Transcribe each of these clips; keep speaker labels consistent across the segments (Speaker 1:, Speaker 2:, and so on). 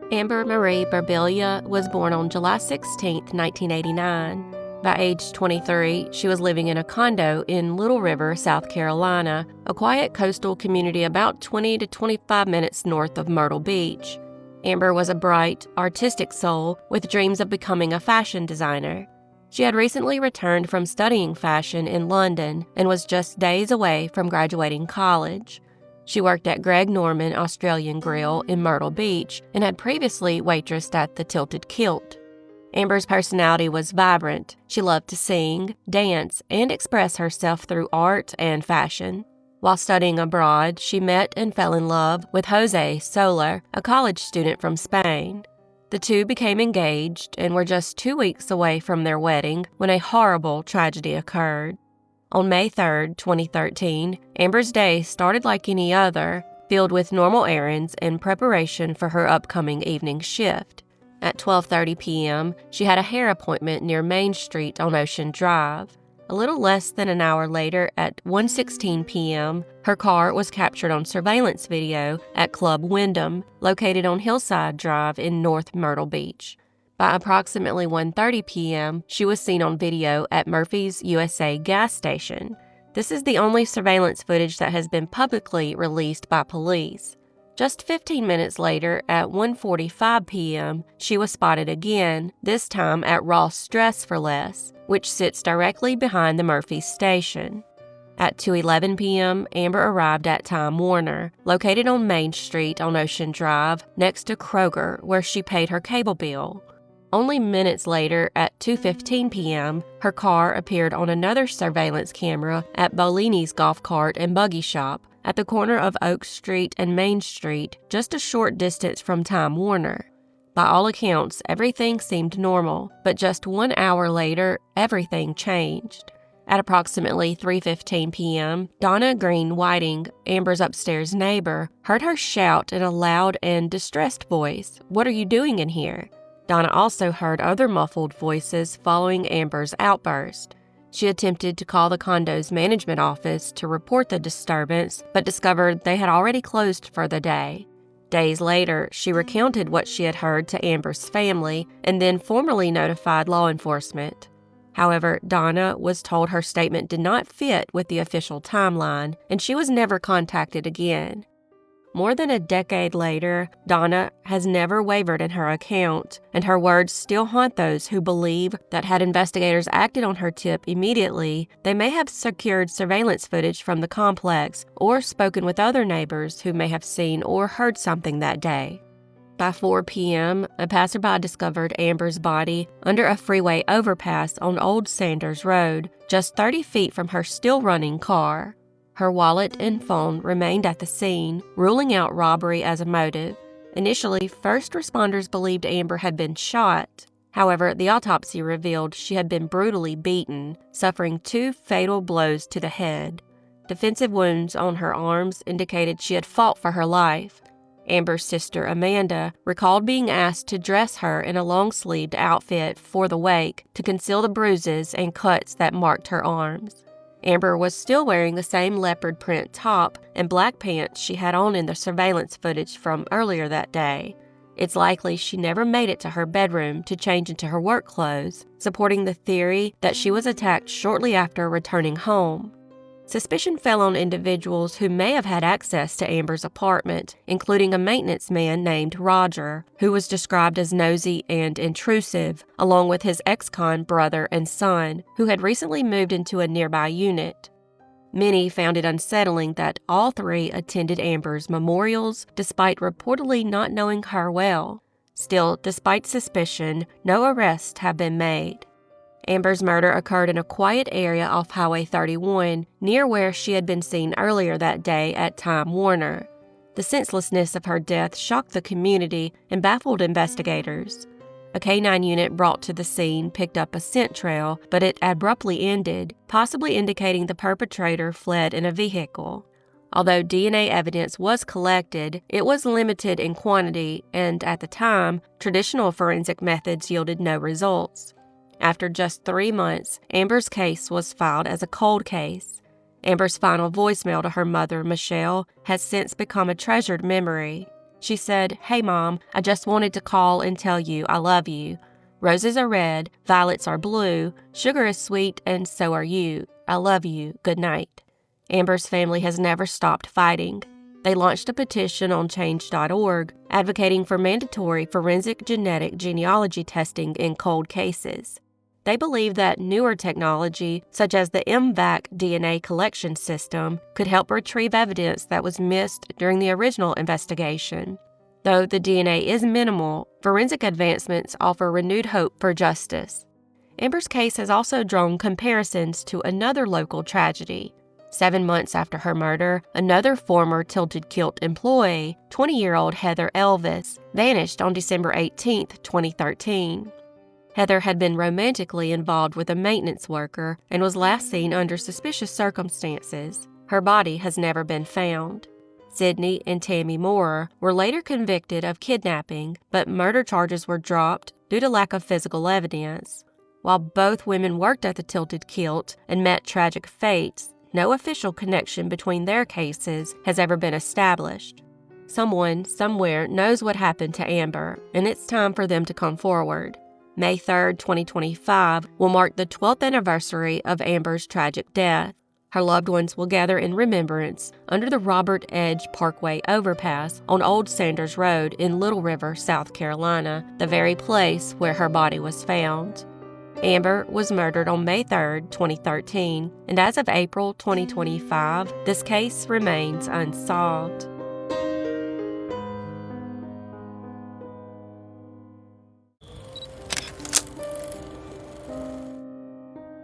Speaker 1: Amber Marie Berbiglia was born on July 16, 1989. By age 23, she was living in a condo in Little River, South Carolina, a quiet coastal community about 20 to 25 minutes north of Myrtle Beach. Amber was a bright, artistic soul with dreams of becoming a fashion designer. She had recently returned from studying fashion in London and was just days away from graduating college. She worked at Greg Norman Australian Grill in Myrtle Beach and had previously waitressed at the Tilted Kilt. Amber's personality was vibrant. She loved to sing, dance, and express herself through art and fashion. While studying abroad, she met and fell in love with Jose Soler, a college student from Spain. The two became engaged and were just 2 weeks away from their wedding when a horrible tragedy occurred. On May 3, 2013, Amber's day started like any other, filled with normal errands and preparation for her upcoming evening shift. At 12:30 p.m., she had a hair appointment near Main Street on Ocean Drive. A little less than an hour later, at 1:16 p.m., her car was captured on surveillance video at Club Wyndham, located on Hillside Drive in North Myrtle Beach. By approximately 1:30 p.m., she was seen on video at Murphy's USA gas station. This is the only surveillance footage that has been publicly released by police. Just 15 minutes later, at 1:45 p.m., she was spotted again, this time at Ross Dress for Less, which sits directly behind the Murphy's station. At 2:11 p.m., Amber arrived at Time Warner, located on Main Street on Ocean Drive, next to Kroger, where she paid her cable bill. Only minutes later, at 2:15 p.m., her car appeared on another surveillance camera at Bolini's Golf Cart and Buggy Shop at the corner of Oak Street and Main Street, just a short distance from Time Warner. By all accounts, everything seemed normal, but just 1 hour later, everything changed. At approximately 3:15 p.m., Donna Green Whiting, Amber's upstairs neighbor, heard her shout in a loud and distressed voice, "What are you doing in here?" Donna also heard other muffled voices following Amber's outburst. She attempted to call the condo's management office to report the disturbance, but discovered they had already closed for the day. Days later, she recounted what she had heard to Amber's family and then formally notified law enforcement. However, Donna was told her statement did not fit with the official timeline, and she was never contacted again. More than a decade later, Donna has never wavered in her account, and her words still haunt those who believe that had investigators acted on her tip immediately, they may have secured surveillance footage from the complex or spoken with other neighbors who may have seen or heard something that day. By 4 p.m., a passerby discovered Amber's body under a freeway overpass on Old Sanders Road, just 30 feet from her still-running car. Her wallet and phone remained at the scene, ruling out robbery as a motive. Initially, first responders believed Amber had been shot. However, the autopsy revealed she had been brutally beaten, suffering 2 fatal blows to the head. Defensive wounds on her arms indicated she had fought for her life. Amber's sister, Amanda, recalled being asked to dress her in a long-sleeved outfit for the wake to conceal the bruises and cuts that marked her arms. Amber was still wearing the same leopard print top and black pants she had on in the surveillance footage from earlier that day. It's likely she never made it to her bedroom to change into her work clothes, supporting the theory that she was attacked shortly after returning home. Suspicion fell on individuals who may have had access to Amber's apartment, including a maintenance man named Roger, who was described as nosy and intrusive, along with his ex-con brother and son, who had recently moved into a nearby unit. Many found it unsettling that all 3 attended Amber's memorials, despite reportedly not knowing her well. Still, despite suspicion, no arrests have been made. Amber's murder occurred in a quiet area off Highway 31, near where she had been seen earlier that day at Time Warner. The senselessness of her death shocked the community and baffled investigators. A K-9 unit brought to the scene picked up a scent trail, but it abruptly ended, possibly indicating the perpetrator fled in a vehicle. Although DNA evidence was collected, it was limited in quantity, and at the time, traditional forensic methods yielded no results. After just 3 months, Amber's case was filed as a cold case. Amber's final voicemail to her mother, Michelle, has since become a treasured memory. She said, "Hey, Mom, I just wanted to call and tell you I love you. Roses are red, violets are blue, sugar is sweet, and so are you. I love you. Good night." Amber's family has never stopped fighting. They launched a petition on change.org advocating for mandatory forensic genetic genealogy testing in cold cases. They believe that newer technology, such as the MVAC DNA collection system, could help retrieve evidence that was missed during the original investigation. Though the DNA is minimal, forensic advancements offer renewed hope for justice. Amber's case has also drawn comparisons to another local tragedy. 7 months after her murder, another former Tilted Kilt employee, 20-year-old Heather Elvis, vanished on December 18, 2013. Heather had been romantically involved with a maintenance worker and was last seen under suspicious circumstances. Her body has never been found. Sydney and Tammy Moore were later convicted of kidnapping, but murder charges were dropped due to lack of physical evidence. While both women worked at the Tilted Kilt and met tragic fates, no official connection between their cases has ever been established. Someone, somewhere, knows what happened to Amber, and it's time for them to come forward. May 3, 2025 will mark the 12th anniversary of Amber's tragic death. Her loved ones will gather in remembrance under the Robert Edge Parkway overpass on Old Sanders Road in Little River, South Carolina, the very place where her body was found. Amber was murdered on May 3, 2013, and as of April 2025, this case remains unsolved.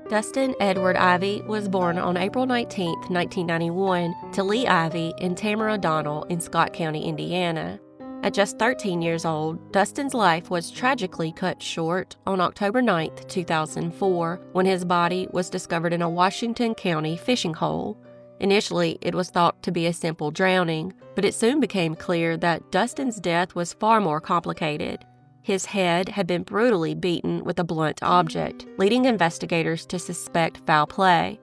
Speaker 1: Dustin Edward Ivey was born on April 19, 1991, to Lee Ivey and Tamara Donnell in Scott County, Indiana. At just 13 years old, Dustin's life was tragically cut short on October 9, 2004, when his body was discovered in a Washington County fishing hole. Initially, it was thought to be a simple drowning, but it soon became clear that Dustin's death was far more complicated. His head had been brutally beaten with a blunt object, leading investigators to suspect foul play.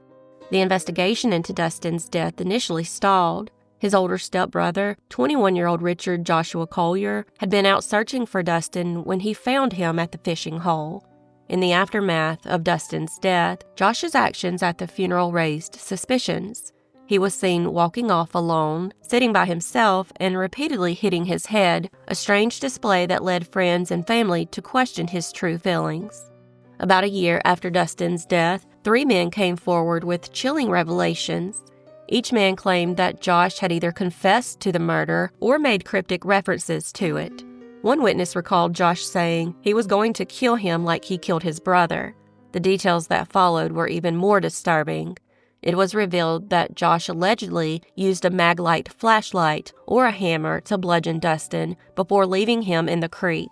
Speaker 1: The investigation into Dustin's death initially stalled. His older stepbrother, 21-year-old Richard Joshua Collier, had been out searching for Dustin when he found him at the fishing hole. In the aftermath of Dustin's death, Josh's actions at the funeral raised suspicions. He was seen walking off alone, sitting by himself, and repeatedly hitting his head, a strange display that led friends and family to question his true feelings. About a year after Dustin's death, 3 men came forward with chilling revelations. Each man claimed that Josh had either confessed to the murder or made cryptic references to it. One witness recalled Josh saying he was going to kill him like he killed his brother. The details that followed were even more disturbing. It was revealed that Josh allegedly used a Maglite flashlight or a hammer to bludgeon Dustin before leaving him in the creek.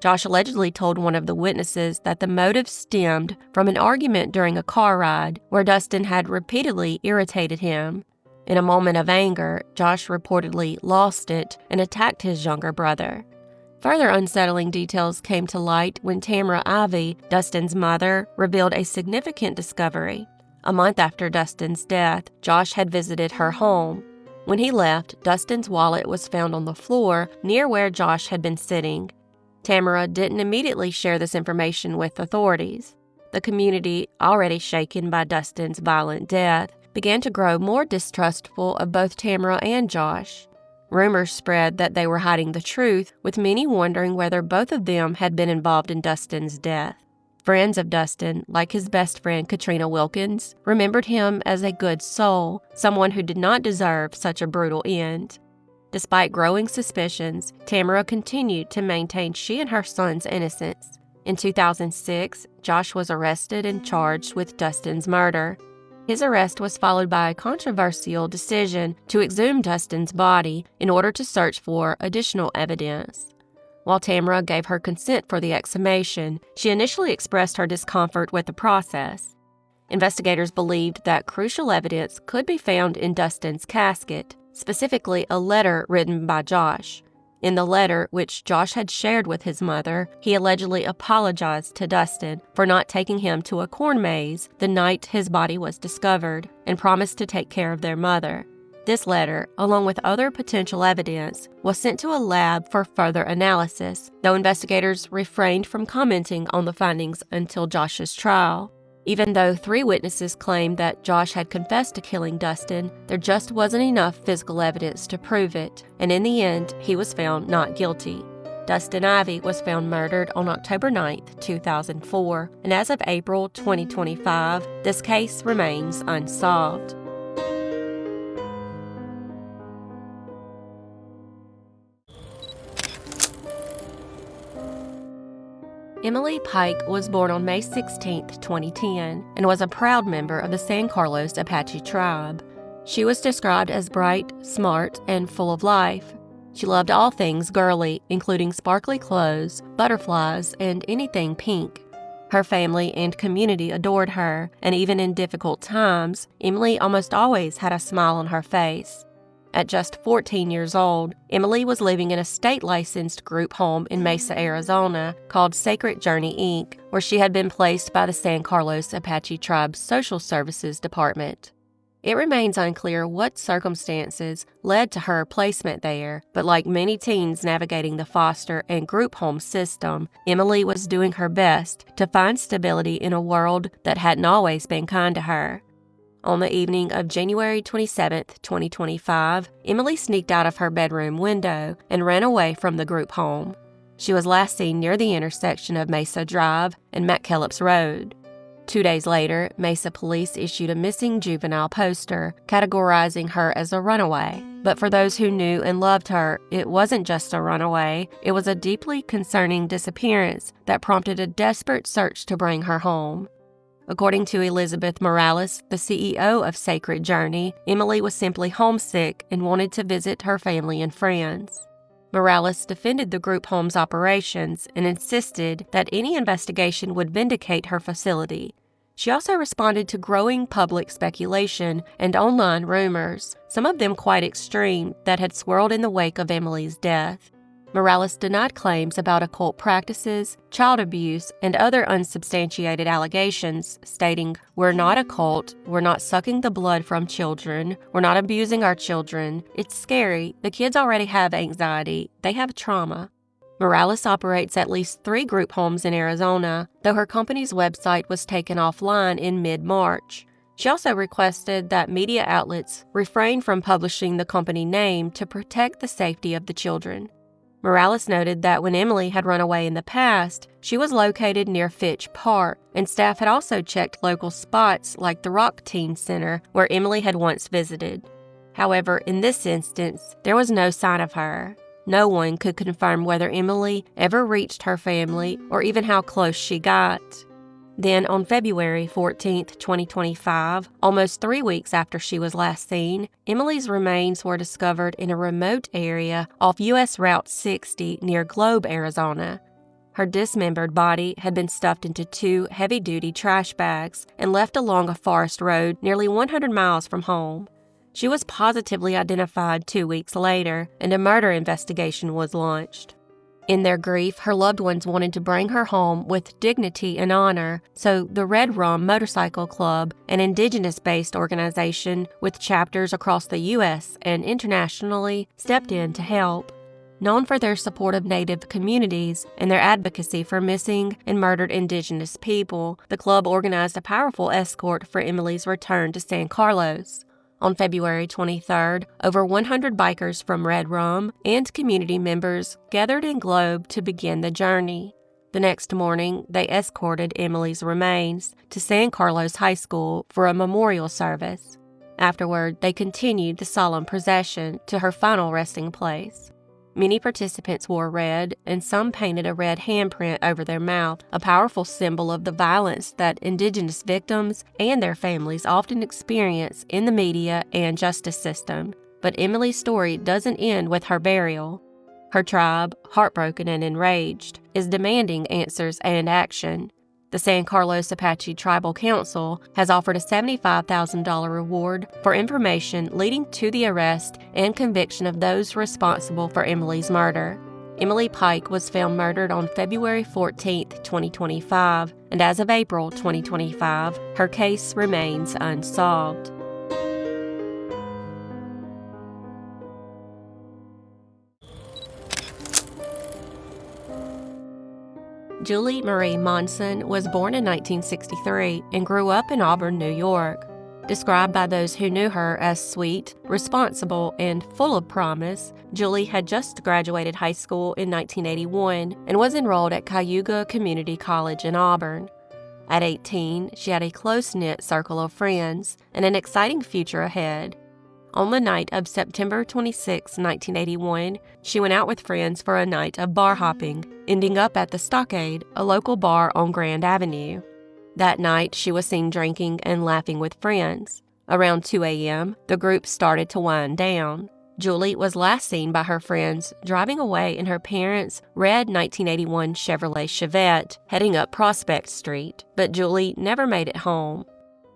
Speaker 1: Josh allegedly told one of the witnesses that the motive stemmed from an argument during a car ride where Dustin had repeatedly irritated him. In a moment of anger, Josh reportedly lost it and attacked his younger brother. Further unsettling details came to light when Tamara Ivey, Dustin's mother, revealed a significant discovery. A month after Dustin's death, Josh had visited her home. When he left, Dustin's wallet was found on the floor near where Josh had been sitting. Tamara didn't immediately share this information with authorities. The community, already shaken by Dustin's violent death, began to grow more distrustful of both Tamara and Josh. Rumors spread that they were hiding the truth, with many wondering whether both of them had been involved in Dustin's death. Friends of Dustin, like his best friend Katrina Wilkins, remembered him as a good soul, someone who did not deserve such a brutal end. Despite growing suspicions, Tamara continued to maintain she and her son's innocence. In 2006, Josh was arrested and charged with Dustin's murder. His arrest was followed by a controversial decision to exhume Dustin's body in order to search for additional evidence. While Tamara gave her consent for the exhumation, she initially expressed her discomfort with the process. Investigators believed that crucial evidence could be found in Dustin's casket, specifically a letter written by Josh. In the letter, which Josh had shared with his mother, he allegedly apologized to Dustin for not taking him to a corn maze the night his body was discovered and promised to take care of their mother. This letter, along with other potential evidence, was sent to a lab for further analysis, though investigators refrained from commenting on the findings until Josh's trial. Even though 3 witnesses claimed that Josh had confessed to killing Dustin, there just wasn't enough physical evidence to prove it, and in the end, he was found not guilty. Dustin Ivey was found murdered on October 9, 2004, and as of April 2025, this case remains unsolved. Emily Pike was born on May 16, 2010, and was a proud member of the San Carlos Apache Tribe. She was described as bright, smart, and full of life. She loved all things girly, including sparkly clothes, butterflies, and anything pink. Her family and community adored her, and even in difficult times, Emily almost always had a smile on her face. At just 14 years old, Emily was living in a state-licensed group home in Mesa, Arizona, called Sacred Journey, Inc., where she had been placed by the San Carlos Apache Tribe Social Services Department. It remains unclear what circumstances led to her placement there, but like many teens navigating the foster and group home system, Emily was doing her best to find stability in a world that hadn't always been kind to her. On the evening of January 27, 2025, Emily sneaked out of her bedroom window and ran away from the group home. She was last seen near the intersection of Mesa Drive and McKellips Road. 2 days later, Mesa police issued a missing juvenile poster, categorizing her as a runaway. But for those who knew and loved her, it wasn't just a runaway, it was a deeply concerning disappearance that prompted a desperate search to bring her home. According to Elizabeth Morales, the CEO of Sacred Journey, Emily was simply homesick and wanted to visit her family and friends. Morales defended the group home's operations and insisted that any investigation would vindicate her facility. She also responded to growing public speculation and online rumors, some of them quite extreme, that had swirled in the wake of Emily's death. Morales denied claims about occult practices, child abuse, and other unsubstantiated allegations, stating, "We're not a cult, we're not sucking the blood from children, we're not abusing our children. It's scary. The kids already have anxiety. They have trauma." Morales operates at least 3 group homes in Arizona, though her company's website was taken offline in mid-March. She also requested that media outlets refrain from publishing the company name to protect the safety of the children. Morales noted that when Emily had run away in the past, she was located near Fitch Park, and staff had also checked local spots like the Rock Teen Center, where Emily had once visited. However, in this instance, there was no sign of her. No one could confirm whether Emily ever reached her family or even how close she got. Then, on February 14, 2025, almost 3 weeks after she was last seen, Emily's remains were discovered in a remote area off U.S. Route 60 near Globe, Arizona. Her dismembered body had been stuffed into 2 heavy-duty trash bags and left along a forest road nearly 100 miles from home. She was positively identified 2 weeks later, and a murder investigation was launched. In their grief, her loved ones wanted to bring her home with dignity and honor, so the Red Rum Motorcycle Club, an indigenous-based organization with chapters across the U.S. and internationally, stepped in to help. Known for their support of Native communities and their advocacy for missing and murdered indigenous people, the club organized a powerful escort for Emily's return to San Carlos. On February 23rd, over 100 bikers from Red Rum and community members gathered in Globe to begin the journey. The next morning, they escorted Emily's remains to San Carlos High School for a memorial service. Afterward, they continued the solemn procession to her final resting place. Many participants wore red, and some painted a red handprint over their mouth, a powerful symbol of the violence that Indigenous victims and their families often experience in the media and justice system. But Emily's story doesn't end with her burial. Her tribe, heartbroken and enraged, is demanding answers and action. The San Carlos Apache Tribal Council has offered a $75,000 reward for information leading to the arrest and conviction of those responsible for Emily's murder. Emily Pike was found murdered on February 14, 2025, and as of April 2025, her case remains unsolved. Julie Marie Monson was born in 1963 and grew up in Auburn, New York. Described by those who knew her as sweet, responsible, and full of promise, Julie had just graduated high school in 1981 and was enrolled at Cayuga Community College in Auburn. At 18, she had a close-knit circle of friends and an exciting future ahead. On the night of September 26, 1981, she went out with friends for a night of bar hopping, ending up at the Stockade, a local bar on Grand Avenue. That night, she was seen drinking and laughing with friends. Around 2 a.m., the group started to wind down. Julie was last seen by her friends driving away in her parents' red 1981 Chevrolet Chevette, heading up Prospect Street, but Julie never made it home.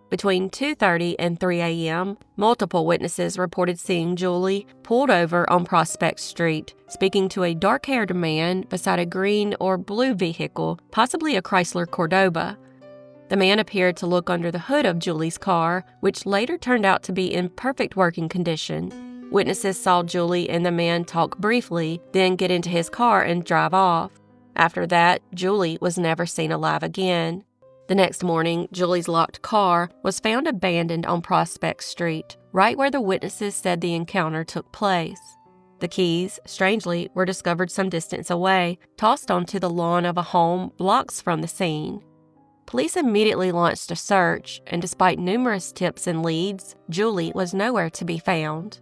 Speaker 1: Between 2:30 and 3 a.m., multiple witnesses reported seeing Julie pulled over on Prospect Street, speaking to a dark-haired man beside a green or blue vehicle, possibly a Chrysler Cordoba. The man appeared to look under the hood of Julie's car, which later turned out to be in perfect working condition. Witnesses saw Julie and the man talk briefly, then get into his car and drive off. After that, Julie was never seen alive again. The next morning, Julie's locked car was found abandoned on Prospect Street, right where the witnesses said the encounter took place. The keys, strangely, were discovered some distance away, tossed onto the lawn of a home blocks from the scene. Police immediately launched a search, and despite numerous tips and leads, Julie was nowhere to be found.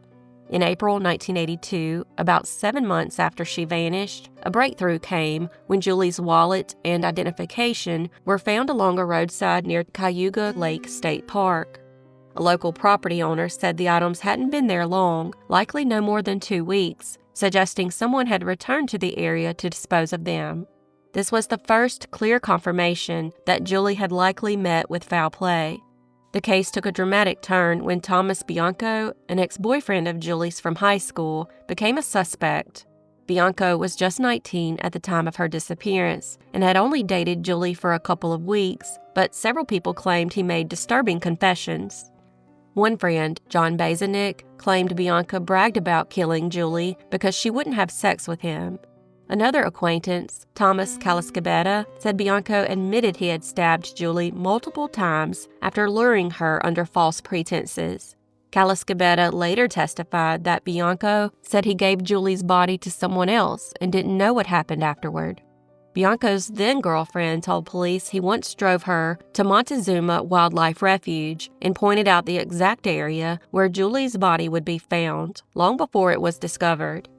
Speaker 1: In April 1982, about 7 months after she vanished, a breakthrough came when Julie's wallet and identification were found along a roadside near Cayuga Lake State Park. A local property owner said the items hadn't been there long, likely no more than 2 weeks, suggesting someone had returned to the area to dispose of them. This was the first clear confirmation that Julie had likely met with foul play. The case took a dramatic turn when Thomas Bianco, an ex-boyfriend of Julie's from high school, became a suspect. Bianco was just 19 at the time of her disappearance and had only dated Julie for a couple of weeks, but several people claimed he made disturbing confessions. One friend, John Bazanik, claimed Bianca bragged about killing Julie because she wouldn't have sex with him. Another acquaintance, Thomas Calascabetta, said Bianco admitted he had stabbed Julie multiple times after luring her under false pretenses. Calascabetta later testified that Bianco said he gave Julie's body to someone else and didn't know what happened afterward. Bianco's then-girlfriend told police he once drove her to Montezuma Wildlife Refuge and pointed out the exact area where Julie's body would be found, long before it was discovered.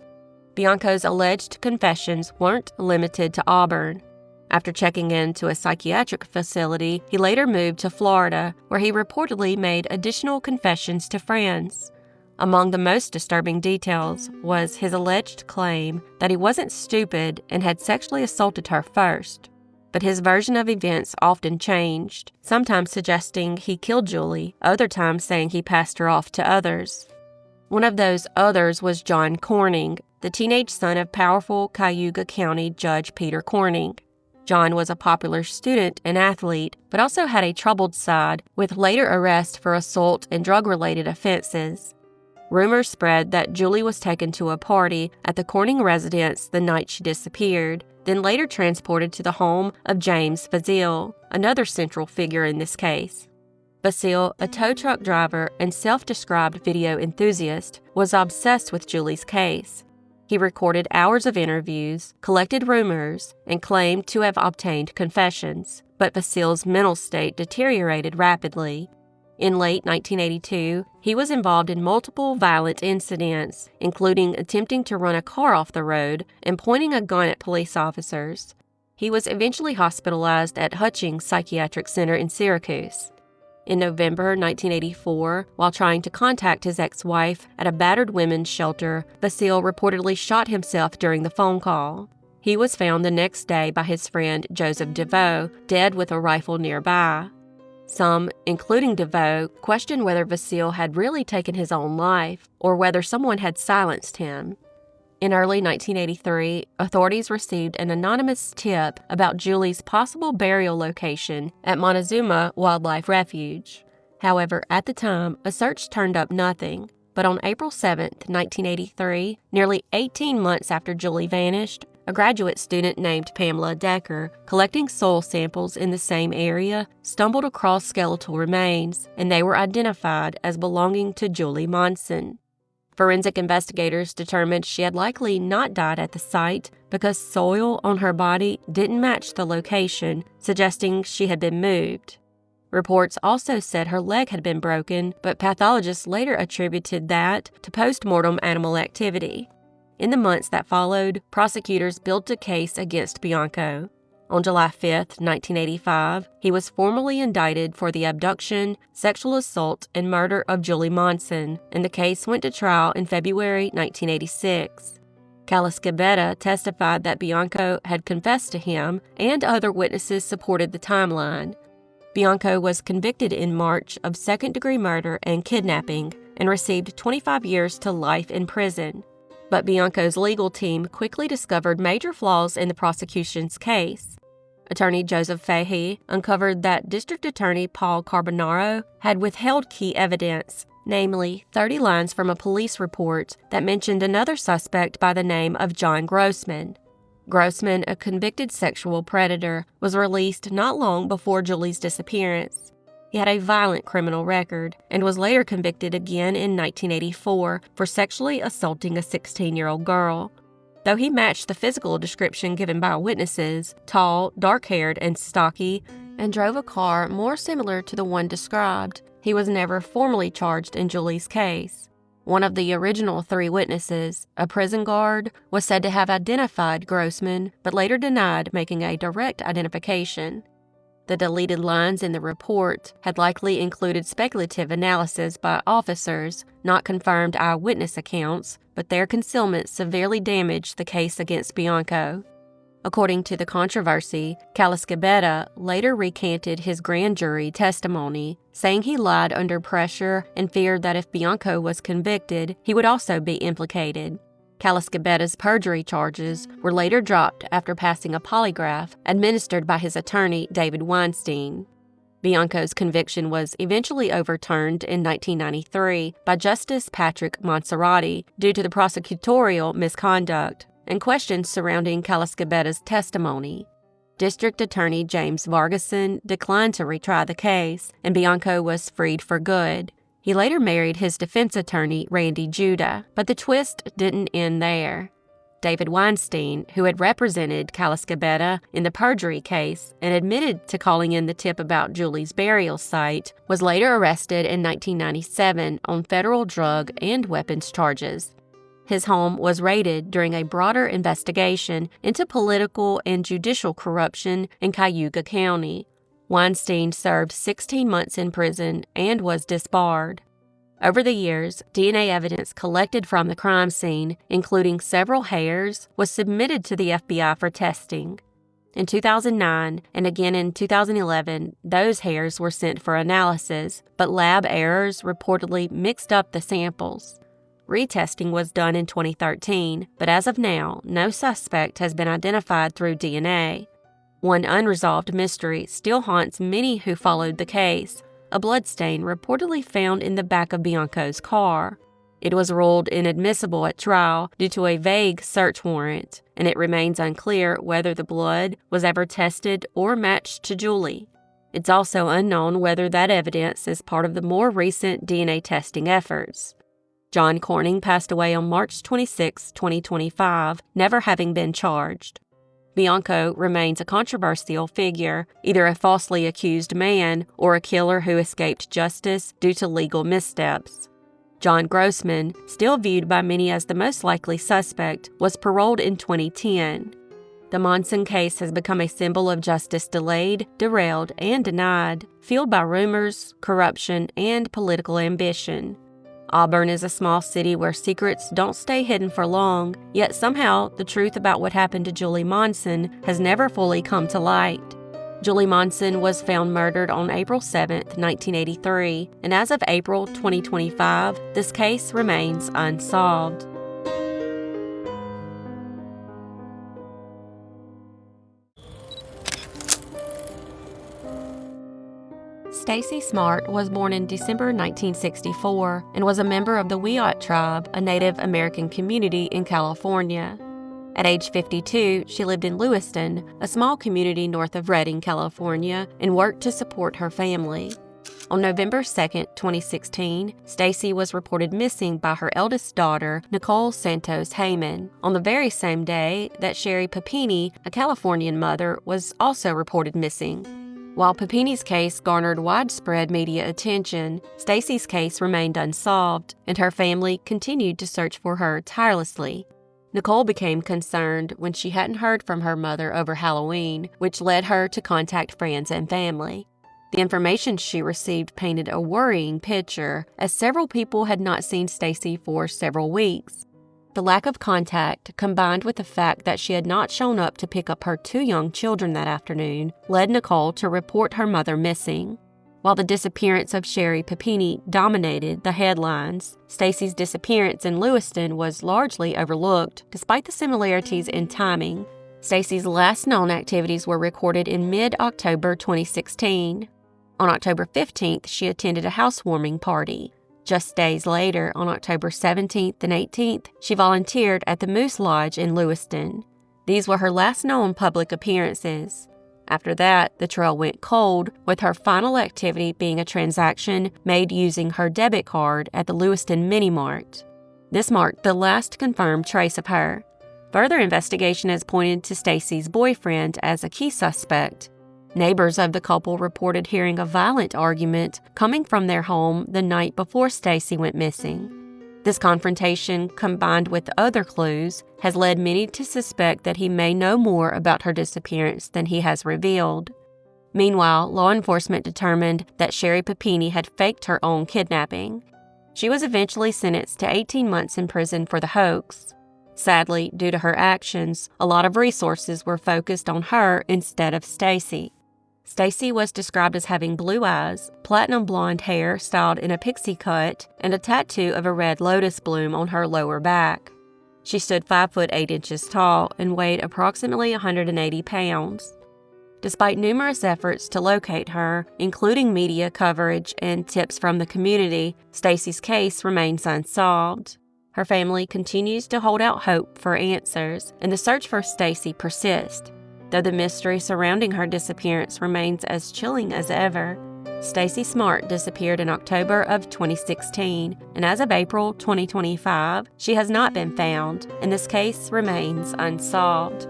Speaker 1: Bianco's alleged confessions weren't limited to Auburn. After checking into a psychiatric facility, he later moved to Florida, where he reportedly made additional confessions to friends. Among the most disturbing details was his alleged claim that he wasn't stupid and had sexually assaulted her first. But his version of events often changed, sometimes suggesting he killed Julie, other times saying he passed her off to others. One of those others was John Corning, the teenage son of powerful Cayuga County Judge Peter Corning. John was a popular student and athlete, but also had a troubled side, with later arrest for assault and drug-related offenses. Rumors spread that Julie was taken to a party at the Corning residence the night she disappeared, then later transported to the home of James Fazil, another central figure in this case. Fazil, a tow truck driver and self-described video enthusiast, was obsessed with Julie's case. He recorded hours of interviews, collected rumors, and claimed to have obtained confessions, but Fazil's mental state deteriorated rapidly. In late 1982, he was involved in multiple violent incidents, including attempting to run a car off the road and pointing a gun at police officers. He was eventually hospitalized at Hutchings Psychiatric Center in Syracuse. In November 1984, while trying to contact his ex-wife at a battered women's shelter, Fazil reportedly shot himself during the phone call. He was found the next day by his friend Joseph DeVoe, dead with a rifle nearby. Some, including DeVoe, questioned whether Fazil had really taken his own life or whether someone had silenced him. In early 1983, authorities received an anonymous tip about Julie's possible burial location at Montezuma Wildlife Refuge. However, at the time, a search turned up nothing, But on April 7, 1983, nearly 18 months after Julie vanished, a graduate student named Pamela Decker, collecting soil samples in the same area, stumbled across skeletal remains, and they were identified as belonging to Julie Monson. Forensic investigators determined she had likely not died at the site because soil on her body didn't match the location, suggesting she had been moved. Reports also said her leg had been broken, but pathologists later attributed that to post-mortem animal activity. In the months that followed, prosecutors built a case against Bianco. On July 5, 1985, he was formally indicted for the abduction, sexual assault, and murder of Julie Monson, and the case went to trial in February 1986. Calascabetta testified that Bianco had confessed to him, and other witnesses supported the timeline. Bianco was convicted in March of second-degree murder and kidnapping and received 25 years to life in prison. But Bianco's legal team quickly discovered major flaws in the prosecution's case. Attorney Joseph Fahey uncovered that District Attorney Paul Carbonaro had withheld key evidence, namely 30 lines from a police report that mentioned another suspect by the name of John Grossman. Grossman, a convicted sexual predator, was released not long before Julie's disappearance. He had a violent criminal record and was later convicted again in 1984 for sexually assaulting a 16-year-old girl. Though he matched the physical description given by witnesses, tall, dark-haired, and stocky, and drove a car more similar to the one described, he was never formally charged in Julie's case. One of the original 3 witnesses, a prison guard, was said to have identified Grossman, but later denied making a direct identification. The deleted lines in the report had likely included speculative analysis by officers, not confirmed eyewitness accounts, but their concealment severely damaged the case against Bianco. According to the controversy, Calascabetta later recanted his grand jury testimony, saying he lied under pressure and feared that if Bianco was convicted, he would also be implicated. Calascabetta's perjury charges were later dropped after passing a polygraph administered by his attorney, David Weinstein. Bianco's conviction was eventually overturned in 1993 by Justice Patrick Monserrati due to the prosecutorial misconduct and questions surrounding Calascabetta's testimony. District Attorney James Vargason declined to retry the case, and Bianco was freed for good. He later married his defense attorney, Randy Judah, but the twist didn't end there. David Weinstein, who had represented Calascabetta in the perjury case and admitted to calling in the tip about Julie's burial site, was later arrested in 1997 on federal drug and weapons charges. His home was raided during a broader investigation into political and judicial corruption in Cayuga County. Weinstein served 16 months in prison and was disbarred. Over the years, DNA evidence collected from the crime scene, including several hairs, was submitted to the FBI for testing. In 2009 and again in 2011, those hairs were sent for analysis, but lab errors reportedly mixed up the samples. Retesting was done in 2013, but as of now, no suspect has been identified through DNA. One unresolved mystery still haunts many who followed the case, a bloodstain reportedly found in the back of Bianco's car. It was ruled inadmissible at trial due to a vague search warrant, and it remains unclear whether the blood was ever tested or matched to Julie. It's also unknown whether that evidence is part of the more recent DNA testing efforts. John Corning passed away on March 26, 2025, never having been charged. Bianco remains a controversial figure, either a falsely accused man or a killer who escaped justice due to legal missteps. John Grossman, still viewed by many as the most likely suspect, was paroled in 2010. The Monson case has become a symbol of justice delayed, derailed, and denied, fueled by rumors, corruption, and political ambition. Auburn is a small city where secrets don't stay hidden for long, yet somehow the truth about what happened to Julie Monson has never fully come to light. Julie Monson was found murdered on April 7, 1983, and as of April 2025, this case remains unsolved. Stacey Smart was born in December 1964 and was a member of the Wiyot tribe, a Native American community in California. At age 52, she lived in Lewiston, a small community north of Redding, California, and worked to support her family. On November 2, 2016, Stacey was reported missing by her eldest daughter, Nicole Santos Heyman, on the very same day that Sherry Papini, a Californian mother, was also reported missing. While Papini's case garnered widespread media attention, Stacey's case remained unsolved, and her family continued to search for her tirelessly. Nicole became concerned when she hadn't heard from her mother over Halloween, which led her to contact friends and family. The information she received painted a worrying picture, as several people had not seen Stacey for several weeks. The lack of contact, combined with the fact that she had not shown up to pick up her 2 young children that afternoon, led Nicole to report her mother missing. While the disappearance of Sherry Papini dominated the headlines, Stacey's disappearance in Lewiston was largely overlooked, despite the similarities in timing. Stacey's last known activities were recorded in mid-October 2016. On October 15th, she attended a housewarming party. Just days later, on October 17th and 18th, she volunteered at the Moose Lodge in Lewiston. These were her last known public appearances. After that, the trail went cold, with her final activity being a transaction made using her debit card at the Lewiston Mini Mart. This marked the last confirmed trace of her. Further investigation has pointed to Stacey's boyfriend as a key suspect. Neighbors of the couple reported hearing a violent argument coming from their home the night before Stacey went missing. This confrontation, combined with other clues, has led many to suspect that he may know more about her disappearance than he has revealed. Meanwhile, law enforcement determined that Sherry Papini had faked her own kidnapping. She was eventually sentenced to 18 months in prison for the hoax. Sadly, due to her actions, a lot of resources were focused on her instead of Stacey. Stacey was described as having blue eyes, platinum blonde hair styled in a pixie cut, and a tattoo of a red lotus bloom on her lower back. She stood 5 foot 8 inches tall and weighed approximately 180 pounds. Despite numerous efforts to locate her, including media coverage and tips from the community, Stacey's case remains unsolved. Her family continues to hold out hope for answers, and the search for Stacey persists. Though the mystery surrounding her disappearance remains as chilling as ever, Stacey Smart disappeared in October of 2016, and as of April 2025, she has not been found, and this case remains unsolved.